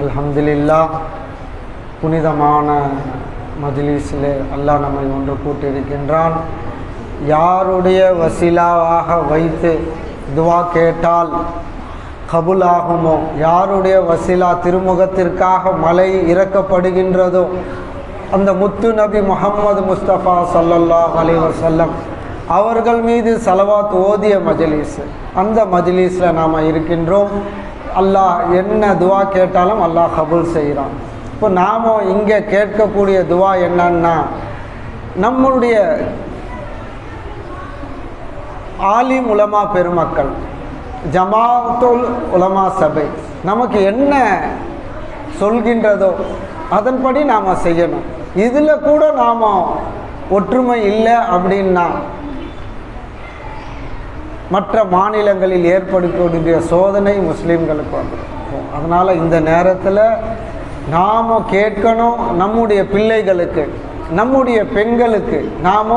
அல்ஹம்துலில்லாஹ். புனிதமான மஜ்லிஸிலே அல்லாஹ் நம்மை ஒன்று கூட்டியிருக்கின்றான். யாருடைய வசீலாவாக வைத்து துவா கேட்டால் கபுலாகுமோ, யாருடைய வசீலா திருமுகத்திற்காக மலை இறக்கப்படுகின்றதோ அந்த முத்து நபி முஹம்மது முஸ்தபா ஸல்லல்லாஹு அலைஹி வஸல்லம் அவர்கள் மீது ஸலவாத் ஓதிய மஜ்லிஸ். அந்த மஜ்லிஸில் நாம் இருக்கின்றோம். அல்லாஹ் என்ன துவா கேட்டாலும் அல்லாஹ் கபூல் செய்கிறான். இப்போ நாம் இங்கே கேட்கக்கூடிய துவா என்னன்னா, நம்முடைய ஆலிம் உலமா பெருமக்கள், ஜமாத்துல் உலமா சபை நமக்கு என்ன சொல்கின்றதோ அதன்படி நாம் செய்யணும். இதில் கூட நாம் ஒற்றுமை இல்லை அப்படின்னா மற்ற மாநிலங்களில் ஏற்படக்கூடிய சோதனை முஸ்லீம்களுக்கு வந்துடும். அதனால் இந்த நேரத்தில் நாம் கேட்கணும், நம்முடைய பிள்ளைகளுக்கு, நம்முடைய பெண்களுக்கு நாம்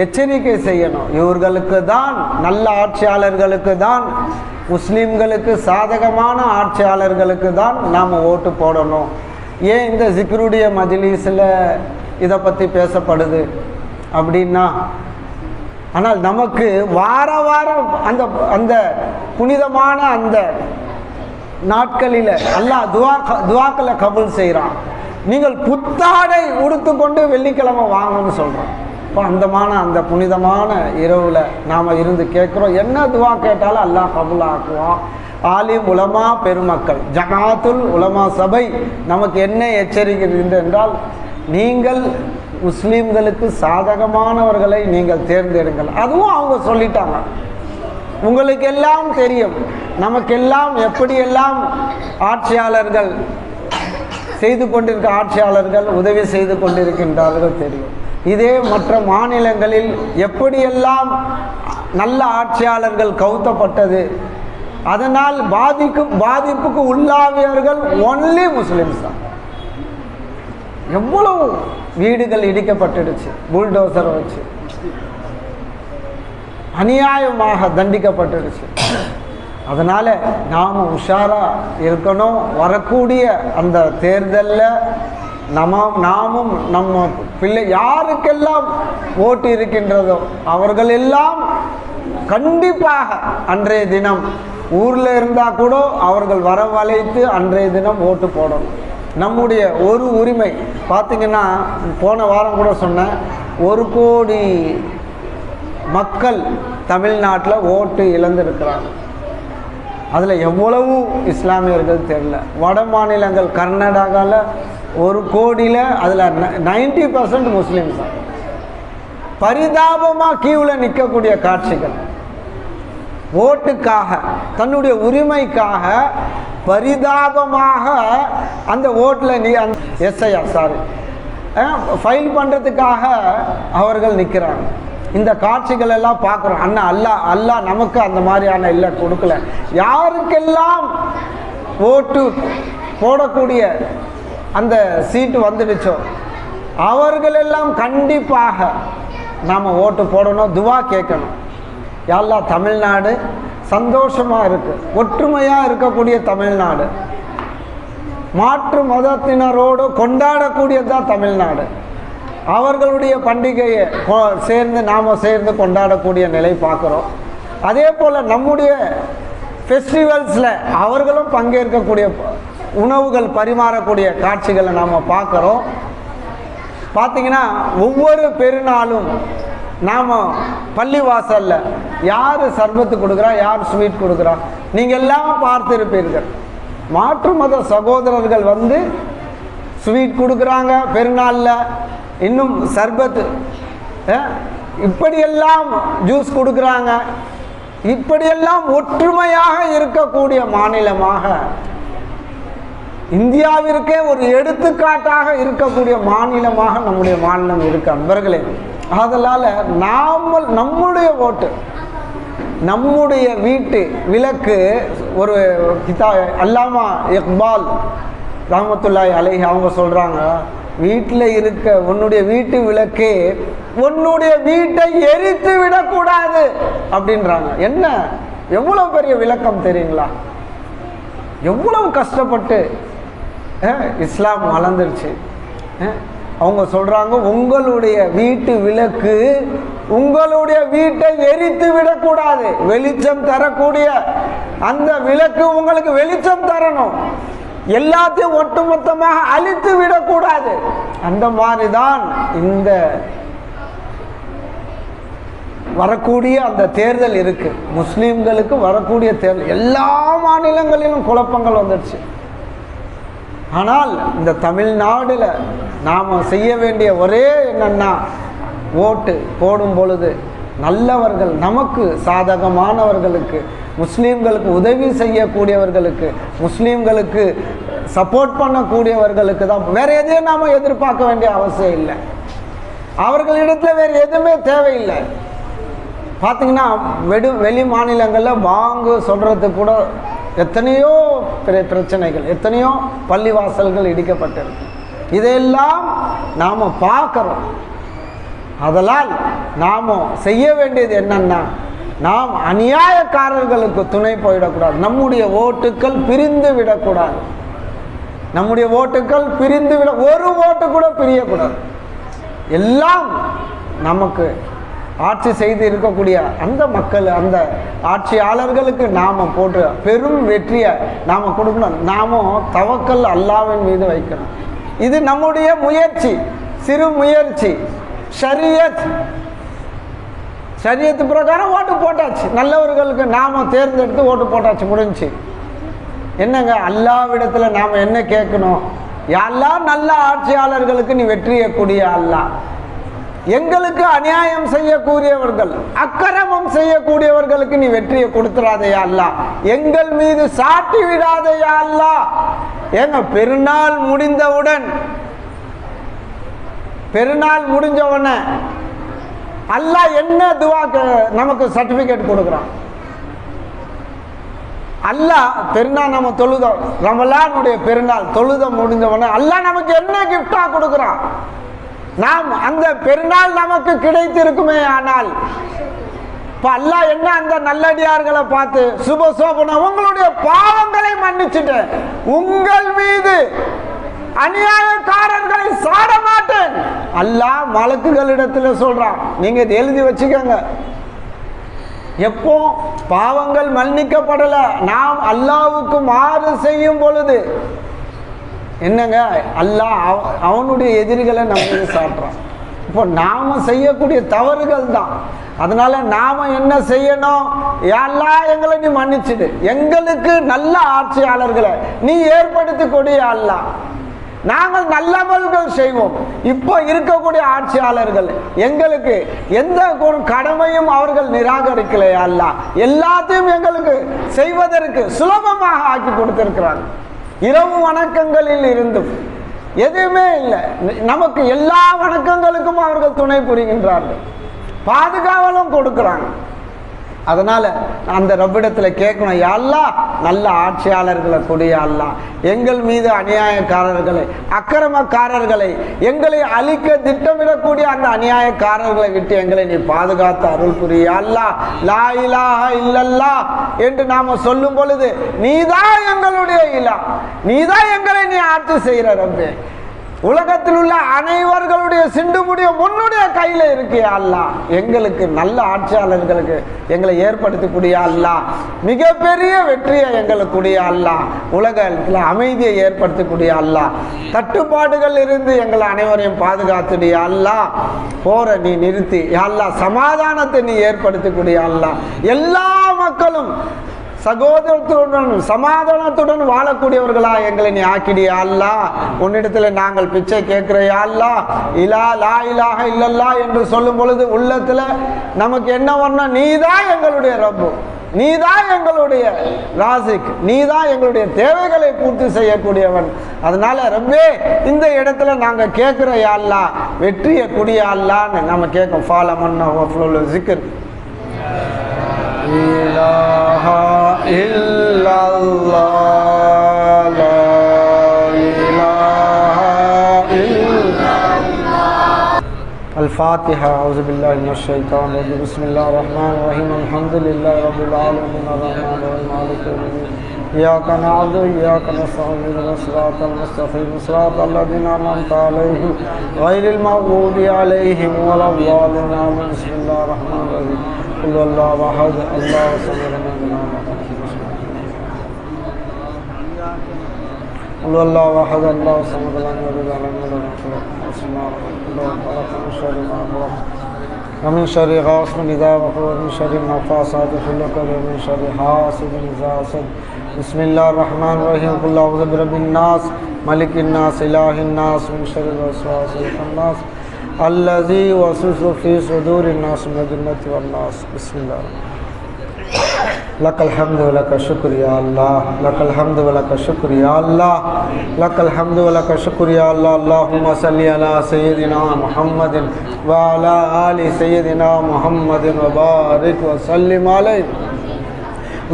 எச்சரிக்கை செய்யணும். இவர்களுக்கு தான், நல்ல ஆட்சியாளர்களுக்கு தான், முஸ்லீம்களுக்கு சாதகமான ஆட்சியாளர்களுக்கு தான் நாம் ஓட்டு போடணும். ஏன் இந்த ஜிக்ருடைய மஜ்லிஸில் இதை பற்றி பேசப்படுது அப்படின்னா, ஆனால் நமக்கு வார வாரம் அந்த புனிதமான அந்த நாட்களில் அல்லாஹ் துவாக்களை கபூல் செய்கிறான். நீங்கள் புத்தாடை உடுத்து கொண்டு வெள்ளிக்கிழமை வாங்கன்னு சொல்கிறோம். இப்போ அந்த புனிதமான இரவில் நாம் இருந்து கேட்குறோம். என்ன துவா கேட்டாலும் அல்லாஹ் கபூல் ஆக்குவான். ஆலிம் உலமா பெருமக்கள், ஜமாத்துல் உலமா சபை நமக்கு என்ன எச்சரிக்கிறது என்றால், நீங்கள் முஸ்லீம்களுக்கு சாதகமானவர்களை நீங்கள் தேர்ந்தெடுங்கள். அதுவும் அவங்க சொல்லிட்டாங்க. உங்களுக்கு எல்லாம் தெரியும், நமக்கெல்லாம் எப்படியெல்லாம் ஆட்சியாளர்கள் செய்து கொண்டிருக்க ஆட்சியாளர்கள் உதவி செய்து கொண்டிருக்கின்றார்கள் தெரியும். இதே மற்ற மாநிலங்களில் எப்படியெல்லாம் நல்ல ஆட்சியாளர்கள் கவுத்தப்பட்டது, அதனால் பாதிப்புக்கு உள்ளாவியவர்கள் ஒன்லி முஸ்லிம்ஸ் தான். எவ்வளவு வீடுகள் இடிக்கப்பட்டுடுச்சு புல்டோசரை வச்சு, அநியாயமாக தண்டிக்கப்பட்டுடுச்சு. அதனால் நாம் உஷாராக இருக்கணும். வரக்கூடிய அந்த தேர்தலில் நாமும் நம்ம பிள்ளை யாருக்கெல்லாம் ஓட்டு இருக்கின்றதோ அவர்கள் எல்லாம் கண்டிப்பாக அன்றைய தினம் ஊரில் இருந்தால் கூட அவர்கள் வரவழைத்து அன்றைய தினம் ஓட்டு போடணும். நம்முடைய ஒரு உரிமை பார்த்திங்கன்னா, போன வாரம் கூட சொன்னேன், 1 கோடி மக்கள் தமிழ்நாட்டில் ஓட்டு இழந்திருக்கிறாங்க. அதில் எவ்வளவு இஸ்லாமியர்கள் தெரியல. வட மாநிலங்கள் கர்நாடகாவில் 1 கோடியில் அதில் 90% முஸ்லீம்ஸ் தான். பரிதாபமாக கியூவில் நிற்கக்கூடிய காட்சிகள். ஓட்டுக்காக, தன்னுடைய உரிமைக்காக பரிதாபமாக அந்த ஓட்டில் எஸ்ஐஆர் ஃபைல் பண்ணுறதுக்காக அவர்கள் நிற்கிறாங்க. இந்த காட்சிகள் எல்லாம் பார்க்குறோம். அல்லாஹ் நமக்கு அந்த மாதிரியான இல்லை கொடுக்கல. யாருக்கெல்லாம் ஓட்டு போடக்கூடிய அந்த சீட்டு வந்துடுச்சோ அவர்களெல்லாம் கண்டிப்பாக நாம் ஓட்டு போடணும், துவா கேட்கணும். யா அல்லாஹ், தமிழ்நாடு சந்தோஷமாக இருக்குது, ஒற்றுமையாக இருக்கக்கூடிய தமிழ்நாடு, மாற்று மதத்தினரோடு கொண்டாடக்கூடியதுதான் தமிழ்நாடு. அவர்களுடைய பண்டிகையை நாம் சேர்ந்து கொண்டாடக்கூடிய நிலை பார்க்குறோம். அதே போல் நம்முடைய ஃபெஸ்டிவல்ஸில் அவர்களும் பங்கேற்கக்கூடிய, உணவுகள் பரிமாறக்கூடிய காட்சிகளை நாம் பார்க்குறோம். பார்த்திங்கன்னா ஒவ்வொரு பெருநாளும் நாம் பள்ளிவாசலில் யார் சர்பத்து கொடுக்குறா, யார் ஸ்வீட் கொடுக்குறா, நீங்கள் எல்லாம் பார்த்துருப்பீர்கள். மாற்று மத சகோதரர்கள் வந்து ஸ்வீட் கொடுக்குறாங்க பெருநாளில், இன்னும் சர்பத்து, இப்படியெல்லாம் ஜூஸ் கொடுக்குறாங்க. இப்படியெல்லாம் ஒற்றுமையாக இருக்கக்கூடிய மாநிலமாக, இந்தியாவிற்கே ஒரு எடுத்துக்காட்டாக இருக்கக்கூடிய மாநிலமாக நம்முடைய மாநிலம் இருக்கு அன்பர்களே. அதனால் நம்முடைய ஓட்டு, நம்முடைய வீட்டு விளக்கு, ஒரு அல்லாமா இக்பால் ரஹ்மத்துல்லாஹி அலைஹி அவங்க சொல்கிறாங்க, வீட்டில் இருக்க உன்னுடைய வீட்டு விளக்கே உன்னுடைய வீட்டை எரித்து விடக்கூடாது அப்படின்றாங்க. என்ன எவ்வளோ பெரிய விளக்கம் தெரியுங்களா? எவ்வளவு கஷ்டப்பட்டு இஸ்லாம் வளர்ந்துருச்சு. அவங்க சொல்கிறாங்க, உங்களுடைய வீட்டு விளக்கு உங்களுடைய வீட்டை எரித்து விடக்கூடாது. வெளிச்சம் தரக்கூடிய அந்த விளக்கு உங்களுக்கு வெளிச்சம் தரணும், எல்லாத்தையும் ஒட்டுமொத்தமாக அழித்து விடக்கூடாது. அந்த மாதிரி தான் இந்த வரக்கூடிய அந்த தேர்தல் இருக்கு. முஸ்லீம்களுக்கு வரக்கூடிய தேர்தல் எல்லா மாநிலங்களிலும் குழப்பங்கள் வந்துடுச்சு. ஆனால் இந்த தமிழ்நாடுல நாம் செய்ய வேண்டிய ஒரே என்னன்னா, ஓட்டு போடும் பொழுது நல்லவர்கள், நமக்கு சாதகமானவர்களுக்கு, முஸ்லீம்களுக்கு உதவி செய்யக்கூடியவர்களுக்கு, முஸ்லீம்களுக்கு சப்போர்ட் பண்ணக்கூடியவர்களுக்கு தான். வேற எதையும் நாம் எதிர்பார்க்க வேண்டிய அவசியம் இல்லை. அவர்களிடத்தில் வேறு எதுவுமே தேவையில்லை. பார்த்தீங்கன்னா வெளி மாநிலங்களில் வாங்கு சொல்கிறதுக்கு கூட எத்தனையோ பிரச்சனைகள், எத்தனையோ பள்ளிவாசல்கள் இடிக்கப்பட்டிருக்கு. இதையெல்லாம் நாம் பார்க்குறோம். அதனால் நாம் செய்ய வேண்டியது என்னன்னா, நாம் அநியாயக்காரர்களுக்கு துணை போயிடக்கூடாது. நம்முடைய ஓட்டுக்கள் பிரிந்து விடக்கூடாது. நம்முடைய ஓட்டுக்கள் பிரிந்து விட, ஒரு ஓட்டு கூட பிரியக்கூடாது. எல்லாம் நமக்கு ஆட்சி செய்து இருக்கக்கூடிய அந்த மக்கள், அந்த ஆட்சியாளர்களுக்கு நாம் போட்டு பெரும் வெற்றியை நாம் கொடுக்கணும். நாமும் தவக்கல் அல்லாஹ்வின் மீது வைக்கணும். இது நம்முடைய முயற்சி, சிறு முயற்சி. ஷரியத் பிரகாரம் ஓட்டு போட்டாச்சு, நல்லவர்களுக்கு நாம தேர்ந்தெடுத்து ஓட்டு போட்டாச்சு, முடிஞ்சு. என்னங்க, அல்லாஹ்விடத்தில் நாம் என்ன கேட்கணும்? யாரெல்லாம் நல்ல ஆட்சியாளர்களுக்கு நீ வெற்றியக்கூடிய அல்லாஹ், எங்களுக்கு அநியாயம் செய்யக்கூடியவர்கள், அக்கிரமம் செய்யக்கூடியவர்களுக்கு நீ வெற்றியை கொடுத்துறாதையா அல்லாஹ், எங்கள் மீது சாட்டி விடாதையா அல்லாஹ். ஏங்க, பெருநாள் முடிஞ்சவுடனே அல்லாஹ் என்ன துவா நமக்கு சர்டிபிகேட் கொடுக்குறான்? அல்லாஹ் பெருநாள் நம்ம தொழுதோம், ரமலானுடைய பெருநாள் தொழுத முடிஞ்சவுடனே அல்லாஹ் நமக்கு என்ன கிஃப்டா கொடுக்குறான்? நாம் அந்த பெருநாள் நமக்கு கிடைத்திருக்குமே. ஆனால் இப்ப அல்லாஹ் என்ன அந்த நல்லடியார்களை பார்த்து சுபசோபன, உங்களுடைய பாவங்களை மன்னிச்சுட்டேன், உங்கள் மீது அநியாயக்காரர்களை சாட மாட்டேன். அல்லாஹ் மலக்குகளிடத்துல சொல்றான், நீங்க இதை எழுதி வச்சுக்கோங்க. எப்போ பாவங்கள் மன்னிக்கப்படல, நாம் அல்லாஹ்வுக்கு மாறு செய்யும் பொழுது என்னங்க, அல்லாஹ் அவனுடைய எதிரிகளை நம்ம சாட்டுறான். இப்போ நாம செய்யக்கூடிய தவறுகள் தான். அதனால நாம என்ன செய்யணும்? அல்லாஹ் எங்களை நீ மன்னிச்சுடு, எங்களுக்கு நல்ல ஆட்சியாளர்களை நீ ஏற்படுத்தி கொடு அல்லாஹ், நாங்கள் நல்லவர்கள் செய்வோம். இப்போ இருக்கக்கூடிய ஆட்சியாளர்கள் எங்களுக்கு எந்த ஒரு கடமையும் அவர்கள் நிராகரிக்கலையா அல்லாஹ், எல்லாத்தையும் எங்களுக்கு செய்வதற்கு சுலபமாக ஆக்கி கொடுத்திருக்கிறாங்க. இரவு வணக்கங்களில் இருந்தும் எதுவுமே இல்லை, நமக்கு எல்லா வணக்கங்களுக்கும் அவர்கள் துணை புரிகின்றார்கள், பாதுகாவலும் கொடுக்குறாங்க. அதனால அந்த ரப்பிடத்தில் கேட்கணும், யா அல்லாஹ் நல்ல ஆட்சியாளர்களை கொடிய அல்லாஹ், எங்கள் மீது அநியாயக்காரர்களை, அக்கிரமக்காரர்களை, எங்களை அழிக்க திட்டமிடக்கூடிய அந்த அநியாயக்காரர்களை விட்டு எங்களை நீ பாதுகாத்து அருள் புரிய அல்லாஹ். லா இலாஹ இல்லல்லாஹ் என்று நாம சொல்லும் பொழுது நீதான் எங்களுடைய இலாஹ், நீதான் எங்களை நீ ஆட்சி செய்கிற ரப்பே. உலகத்தில் உள்ள அனைவர்களுடைய சிண்டு முடியும் உன்னுடைய கையில இருக்கு அல்லாஹ். எங்களுக்கு நல்ல ஆட்சியாளர்களுக்கு எங்களை ஏற்படுத்தக்கூடிய அல்லாஹ், மிகப்பெரிய வெற்றியை எங்களுக்குடைய அல்லாஹ், உலகத்தில் அமைதியை ஏற்படுத்தக்கூடிய அல்லாஹ், தட்டுப்பாடுகள் இருந்து எங்களை அனைவரையும் பாதுகாத்துடைய அல்லாஹ், போற நீ நிறுத்தி அல்லாஹ், சமாதானத்தை நீ ஏற்படுத்தக்கூடிய அல்லாஹ், எல்லா மக்களும் சகோதரத்துடன் சமாதானத்துடன் வாழக்கூடியவர்களா எங்களை நீ ஆக்கிடியா அல்லாஹ். உன்னிடத்துல நாங்கள் பிச்சை கேட்கிறையா அல்லாஹ். இலா லா இலாஹ இல்லல்லாஹ் என்று சொல்லும் பொழுது உள்ளத்துல நமக்கு என்ன வரணும்? நீதான் எங்களுடைய ரப்பு, நீதான் எங்களுடைய ராசிக், நீதான் எங்களுடைய தேவைகளை பூர்த்தி செய்யக்கூடியவன். அதனால ரப்பே, இந்த இடத்துல நாங்க கேட்கிறையா அல்லாஹ், வெற்றியை குடியா அல்லான்னு நம்ம கேட்கும். ஃபாலமன்னா ஜிக்ர் இலாஹா இல்லல்லாஹ், லா இலாஹா இல்லல்லாஹ். الفاتحة. أعوذ بالله من الشيطان الرجيم. بسم الله الرحمن الرحيم. الحمد لله رب العالمين الرحمن الرحيم مالك يوم الدين إياك نعبد وإياك نستعين اهدنا الصراط المستقيم صراط الذين أنعمت عليهم غير المغضوب عليهم ولا الضالين آمين. بسم الله الرحمن الرحيم. قل هو الله أحد الله الصمد لم يلد ولم قل هو الله أحد الله الصمد لم يلد ولم يولد بسم الله الرحمن الرحيم. ومن شر غاسق إذا وقب ومن شر النفاثات في العقد ومن شر حاسد إذا حسد. بسم الله الرحمن الرحيم. قل أعوذ برب الناس ملك الناس إله الناس من شر الوسواس الخناس الذي يوسوس في صدور الناس من الجنة والناس. بسم الله. لك الحمد ولك الشكر يا الله لك الحمد ولك الشكر يا الله لك الحمد ولك الشكر يا الله. اللهم صل على سيدنا محمد وعلى آل سيدنا محمد وبارك وسلم عليه.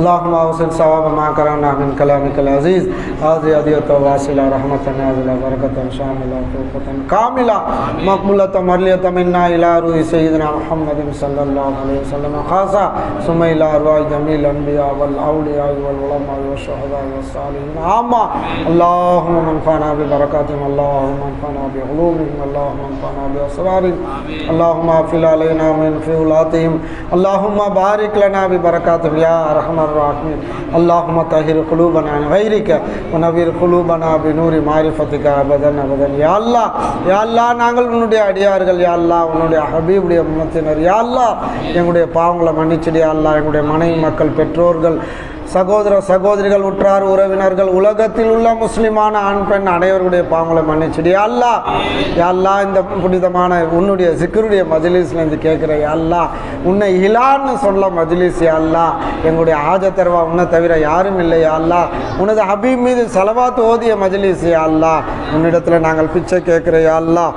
اللهم اوصل ثواب ما قرانا من كلامك العزيز هذه هدية واصلة رحمة نازلة بركة شاملة توفة كاملة مقبولة مرلية منا إلى روح سيدنا محمد صلى الله عليه وسلم خاصة ثم إلى أرواح جميع الأنبياء والأولياء والعلماء والشهداء والصالحين عامة. اللهم انفعنا ببركاتهم اللهم انفعنا بعلومهم اللهم انفعنا بأسرارهم اللهم اغفر علينا من فضلاتهم اللهم بارك لنا ببركاتهم يا أرحم الراحمين. اللهم طهر قلوبنا عن غيرك ونوّر قلوبنا بنور معرفتك أبدا أبدا. يا الله يا الله நாங்கள் உன்னுடைய அடியார்கள் யா அல்லாஹ் உன்னுடைய ஹபீபுடைய உம்மத்தினர் யா அல்லாஹ் எங்களுடைய பாவங்களை மன்னிச்சிடு யா அல்லாஹ். எங்களுடைய மனைவி மக்கள் பெற்றோர்கள் சகோதர சகோதரிகள் உற்றார் உறவினர்கள் உலகத்தில் உள்ள முஸ்லிமான ஆண் பெண் அனைவருடைய பாவங்களை மன்னிச்சிடு யா அல்லாஹ். யா அல்லாஹ் இந்த புனிதமான உன்னுடைய சிக்கருடைய மஜ்லிஸ்லேருந்து கேட்குற யா அல்லாஹ் உன்னை இலான்னு சொல்ல மஜ்லிஸ் யா அல்லாஹ் எங்களுடைய ஆஜத்தர்வா உன்னை தவிர யாரும் இல்லை யா அல்லாஹ். உனது ஹபீப் மீது ஸலவாத் ஓதிய மஜ்லிஸ் யா அல்லாஹ். உன்னிடத்தில் நாங்கள் பிச்சை கேட்குற யா அல்லாஹ்.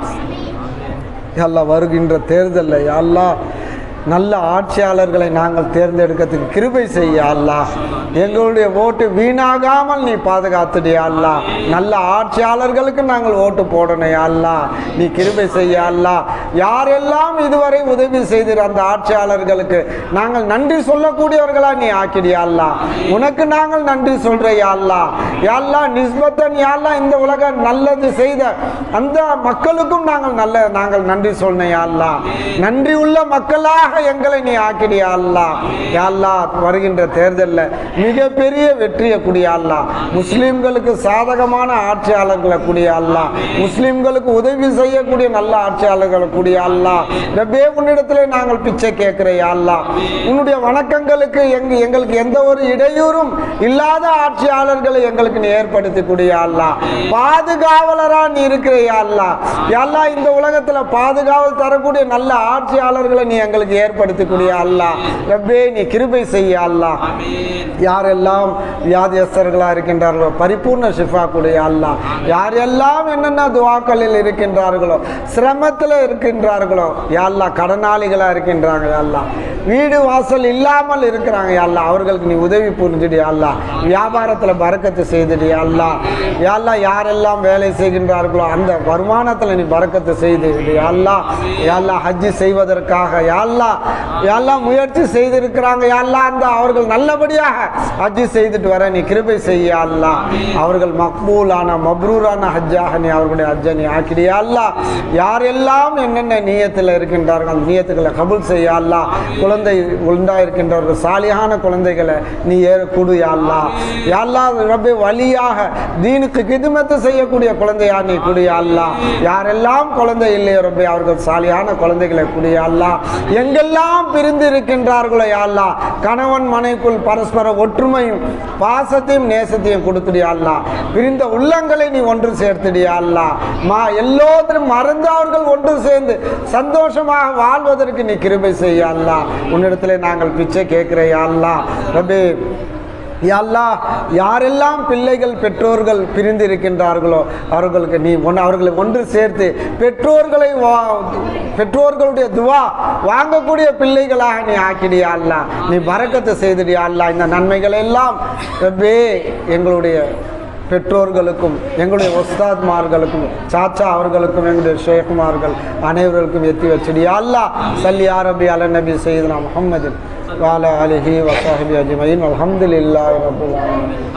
யா அல்லாஹ் வருகின்ற தேர்தலில் யா அல்லாஹ் நல்ல ஆட்சியாளர்களை நாங்கள் தேர்ந்தெடுக்கிறதுக்கு கிருபை செய்ய அல்லாஹ். எங்களுடைய ஓட்டு வீணாகாமல் நீ பாதுகாத்துடு அல்லாஹ். நல்ல ஆட்சியாளர்களுக்கு நாங்கள் ஓட்டு போடணும் அல்லாஹ். நீ கிருபை செய்ய அல்லாஹ். யாரெல்லாம் இதுவரை உதவி செய்திரு அந்த ஆட்சியாளர்களுக்கு நாங்கள் நன்றி சொல்லக்கூடியவர்களா நீ ஆக்கிடியா அல்லாஹ். உனக்கு நாங்கள் நன்றி சொல்றையா அல்லாஹ். யாழ்லா நிஸ்பத்தன் யாழ்லா இந்த உலக நல்லது செய்த அந்த மக்களுக்கும் நாங்கள் நன்றி சொன்னேன் அல்லாஹ். நன்றி உள்ள மக்களாக எங்களை நீ ஆக்கிடியா அல்லாஹ். யா அல்லாஹ் வருகின்ற தேர்தலில் மிகப்பெரிய வெற்றியை கூடிய அல்லாஹ். முஸ்லிம்களுக்கு சாதகமான ஆட்சியாளர்களை கூடிய அல்லாஹ். முஸ்லிம்களுக்கு உதவி செய்யக்கூடிய நல்ல ஆட்சியாளர்களை கூடிய அல்லாஹ். ரப்பே உன்னிடத்திலே நாங்கள் பிச்சை கேட்கிறேன் அல்லாஹ். உன்னுடைய வணக்கங்களுக்கு எங்களுக்கு எந்த ஒரு இடையூறும் இல்லாத ஆட்சியாளர்களை எங்களுக்கு நீ ஏற்படுத்தி கூடிய அல்லாஹ். பாதுகாவலரா நீ இருக்கிறையா அல்லாஹ். யா அல்லாஹ் இந்த உலகத்தில் பாதுகாவல் தரக்கூடிய நல்ல ஆட்சியாளர்களை நீ எங்களுக்கு ஏற்படுத்தக்கூடிய அல்லாஹ். ரப்பே நீ கிருபை செய்ய அல்லாஹ். யாரெல்லாம் வியாதியஸ்தர்களாக இருக்கின்றார்களோ பரிபூர்ண ஷிஃபா கூடிய அல்லாஹ். யாரெல்லாம் என்னென்ன துவாக்களில் இருக்கின்றார்களோ சிரமத்தில் இருக்கின்றார்களோ யா அல்லாஹ் கடனாளிகளாக இருக்கின்றாங்க யா அல்லாஹ். வீடு வாசல் இல்லாமல் இருக்கிறாங்க யா அல்லாஹ். அவர்களுக்கு நீ உதவி புரிஞ்சுடு யா அல்லாஹ். வியாபாரத்தில் பரக்கத்து செய்துடு யா அல்லாஹ். யா அல்லாஹ் யாரெல்லாம் வேலை செய்கின்றார்களோ அந்த வருமானத்தில் நீ பரக்கத்து செய்து யா அல்லாஹ். யா அல்லாஹ் ஹஜ்ஜி செய்வதற்காக யா அல்லாஹ் யா அல்லாஹ் முயற்சி செய்திருக்கிறாங்க யா அல்லாஹ். அந்த அவர்கள் நல்லபடியாக ஹஜ்ஜி செய்துட்டு வர நீ கிருபை செய்ய அல்லாஹ். அவர்கள் மக்பூலான மப்ரூரான ஹஜ்ஜாக நீ அவர்களுடைய ஹஜ்ஜை நீ ஆக்கிடியா அல்லாஹ். யாரெல்லாம் என்னென்ன நியத்தில் இருக்கின்றார்கள் அந்த நியத்துக்களை கபூல் செய்ய அல்லாஹ். குழந்தை உண்டாயிருக்கின்றவர்கள் சாலியான குழந்தைகளை நீ கொடு யா அல்லாஹ். யா அல்லாஹ் ரப்பே வலியாக தீனுக்கு கிதுமத்து செய்யக்கூடிய குழந்தையா நீ கொடு யா அல்லாஹ். யாரெல்லாம் குழந்தை இல்லையோ ரப்பே அவர்கள் சாலியான குழந்தைகளை கொடு யா அல்லாஹ். எங்கெல்லாம் பிரிந்து இருக்கின்றார்களோ யா அல்லாஹ் கணவன் மனைக்குள் பரஸ்பர ஒற்றுமையும் பாசத்தையும் நேசத்தையும் கொடுத்துடியா அல்லாஹ். பிரிந்த உள்ளங்களை நீ ஒன்று சேர்த்துடியா அல்லாஹ். எல்லோரும் மறந்து அவர்கள் ஒன்று சேர்ந்து சந்தோஷமாக வாழ்வதற்கு நீ கிருபை செய்ய அல்லாஹ். உன்னிடத்திலே நாங்கள் பிச்சை கேட்கிறேன் யா அல்லாஹ். ரப்பே யா அல்லாஹ் யாரெல்லாம் பிள்ளைகள் பெற்றோர்கள் பிரிந்து இருக்கின்றார்களோ அவர்களுக்கு நீ அவர்களை ஒன்று சேர்த்து பெற்றோர்களுடைய துவா வாங்கக்கூடிய பிள்ளைகளாக நீ ஆக்கிடியா அல்லாஹ். நீ பரக்கத்தை செய்துடியா அல்லாஹ். இந்த நன்மைகள் எல்லாம் ரப்பே எங்களுடைய பெற்றோர்களுக்கும் எங்களுடைய உஸ்தாத்மார்களுக்கும் சாச்சா அவர்களுக்கும் எங்களுடைய ஷேகுமார்கள் அனைவர்களுக்கும் எத்தி வச்சிடு. யா அல்லாஹ் ஸல்லி யா ரப்பி அலா நபி சய்யிதுனா முஹம்மதின் வ அலா ஆலிஹி வ ஸஹ்பிஹி அஜ்மஈன். அல்ஹம்துலில்லாஹி ரப்பில் ஆலமீன்.